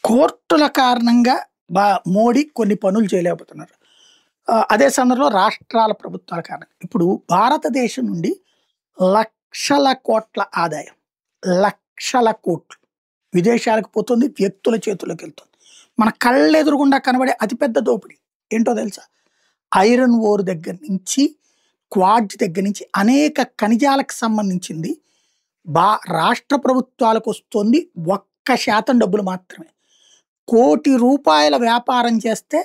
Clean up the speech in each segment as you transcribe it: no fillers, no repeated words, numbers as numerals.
కోర్టుల కారణంగా బా మోడీ కొన్ని పనులు చేయలేకపోతున్నారు. అదే సందర్భంలో రాష్ట్రాల ప్రభుత్వాల కారణంగా. ఇప్పుడు భారతదేశం నుండి లక్షల కోట్ల ఆదాయం, లక్షల కోట్లు విదేశాలకు పోతుంది, వ్యక్తుల చేతుల్లోకెళ్తుంది. మన కళ్ళెదురుగుండా కనబడే అతిపెద్ద దోపిడీ ఏంటో తెలుసా? ఐరన్ ఓర్ దగ్గర నుంచి, క్వార్ట్జ్ దగ్గర నుంచి అనేక ఖనిజాలకు సంబంధించింది బా రాష్ట్ర ప్రభుత్వాలకొస్తుంది 1% డబ్బులు మాత్రమే. ₹1,00,00,000 వ్యాపారం చేస్తే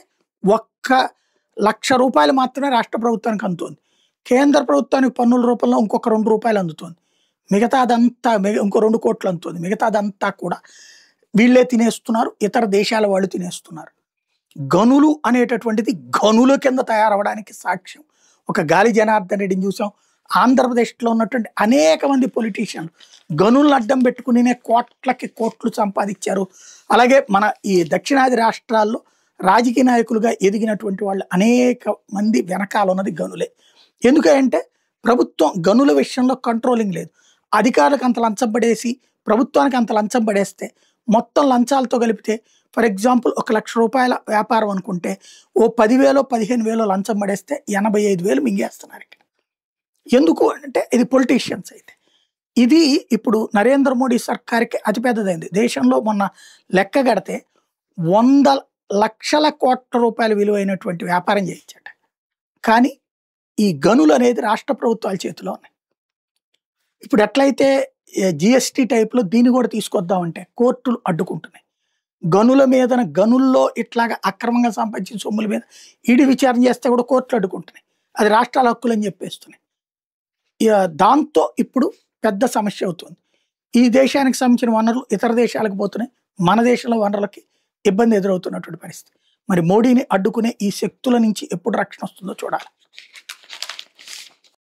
₹1,00,000 మాత్రమే రాష్ట్ర ప్రభుత్వానికి అందుతుంది. కేంద్ర ప్రభుత్వానికి పన్నుల రూపంలో ఇంకొక ₹2 అందుతుంది. మిగతాదంతా ఇంకో 2,00,00,000 అందుతుంది. మిగతాదంతా కూడా వీళ్ళే తినేస్తున్నారు. ఇతర దేశాల వాళ్ళు తినేస్తున్నారు. గనులు అనేటటువంటిది గనుల కింద తయారవ్వడానికి సాక్ష్యం. ఒక గాలి జనార్దన్ రెడ్డిని చూసాం. ఆంధ్రప్రదేశ్‌లో ఉన్నటువంటి అనేక మంది పొలిటీషియన్లు గనులను అడ్డం పెట్టుకునే కోట్లకి కోట్లు సంపాదించారు. అలాగే మన ఈ దక్షిణాది రాష్ట్రాల్లో రాజకీయ నాయకులుగా ఎదిగినటువంటి వాళ్ళు అనేక మంది వెనకాల ఉన్నది గనులే. ఎందుకంటే ప్రభుత్వం గనుల విషయంలో కంట్రోలింగ్ లేదు. అధికారులకు అంత లంచం పడేసి, ప్రభుత్వానికి అంత లంచం పడేస్తే మొత్తం లంచాలతో కలిపితే ఫర్ ఎగ్జాంపుల్ ₹1,00,000 వ్యాపారం అనుకుంటే ఓ 10,000 15,000 లంచం పడేస్తే 85,000 మింగేస్తున్నారు ఇక్కడ. ఎందుకు అంటే ఇది పొలిటీషియన్స్ అయితే. ఇది ఇప్పుడు నరేంద్ర మోడీ సర్కార్‌కి అతిపెద్దదైంది. దేశంలో మొన్న లెక్క గడితే 100 లక్షల కోట్ల రూపాయల విలువైనటువంటి వ్యాపారం చేయించాట. కానీ ఈ గనులు అనేది రాష్ట్ర ప్రభుత్వాల చేతిలో ఉన్నాయి. ఇప్పుడు ఎట్లయితే జీఎస్టీ టైప్‌లో దీన్ని కూడా తీసుకొద్దామంటే కోర్టులు అడ్డుకుంటున్నాయి. గనుల మీదన గనుల్లో ఇట్లాగా అక్రమంగా సంపాదించిన సొమ్ముల మీద ఈడీ విచారణ చేస్తే కూడా కోర్టులు అడ్డుకుంటున్నాయి. అది రాష్ట్రాల హక్కులని చెప్పేస్తున్నాయి. దాంతో ఇప్పుడు పెద్ద సమస్య అవుతుంది. ఈ దేశానికి సంబంధించిన వనరులు ఇతర దేశాలకు పోతున్నాయి. మన దేశంలో వనరులకి ఇబ్బంది ఎదురవుతున్నటువంటి పరిస్థితి. మరి మోడీని అడ్డుకునే ఈ శక్తుల నుంచి ఎప్పుడు రక్షణ వస్తుందో చూడాలి.